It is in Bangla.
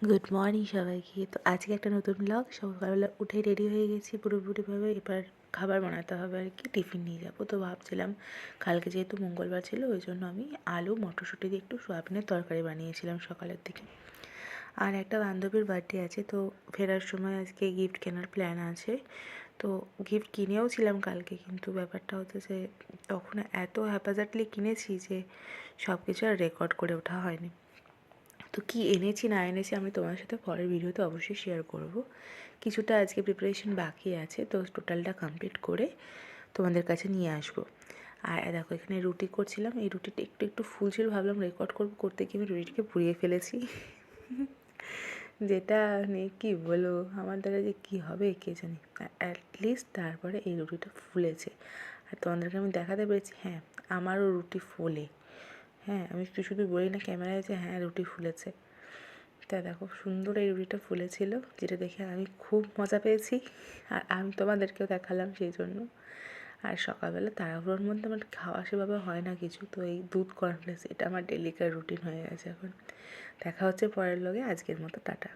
গুড মর্নিং সবাইকে। তো আজকে একটা নতুন ব্লগ। সকালবেলা উঠে রেডি হয়ে গেছি পুরোপুরিভাবে। এবার খাবার বানাতে হবে আর কি, টিফিন নিয়ে যাবো। তো ভাবছিলাম কালকে যেহেতু মঙ্গলবার ছিল, ওই জন্য আমি আলু মটরশুঁটি দিয়ে একটু সোয়াবিনের তরকারি বানিয়েছিলাম সকালের দিকে। আর একটা বান্ধবীর বার্থডে আছে, তো ফেরার সময় আজকে গিফট কেনার প্ল্যান আছে। তো গিফট কিনেও ছিলাম কালকে, কিন্তু ব্যাপারটা হচ্ছে যে তখন এত হ্যাপাজার্টলি কিনেছি যে সব কিছু আর রেকর্ড করে ওঠা হয়নি। তো কী এনেছি না এনেছি আমি তোমার সাথে পরের ভিডিওতে অবশ্যই শেয়ার করব। কিছুটা আজকে প্রিপারেশন বাকি আছে, তো টোটালটা কমপ্লিট করে তোমাদের কাছে নিয়ে আসবো। আর দেখো এখানে রুটি করছিলাম, এই রুটিটা একটু একটু ফুল ছিল, ভাবলাম রেকর্ড করবো, করতে গিয়ে আমি রুটিটাকে পুড়িয়ে ফেলেছি। যেটা নিয়ে কী বলো, আমার দ্বারা যে কী হবে কে জানি। অ্যাটলিস্ট তারপরে এই রুটিটা ফুলেছে, আর তোমাদেরকে আমি দেখাতে পেরেছি হ্যাঁ আমারও রুটি ফোলে। হ্যাঁ, আমি শুধু বলি না ক্যামেরায় যে হ্যাঁ রুটি ফুলেছে। তা দেখো সুন্দর এই রুটিটা ফুলেছিল, যেটা দেখে আমি খুব মজা পেয়েছি, আর আমি তোমাদেরকেও দেখালাম সেই জন্য। আর সকালবেলা তাড়াহুড়োর মধ্যে আমার খাওয়া সেভাবে হয় না কিছু, তো এই দুধ কর্নফ্লেক্স এটা আমার ডেলিকার রুটিন হয়ে গেছে এখন। দেখা হচ্ছে পরের লগে, আজকের মতো টাটা।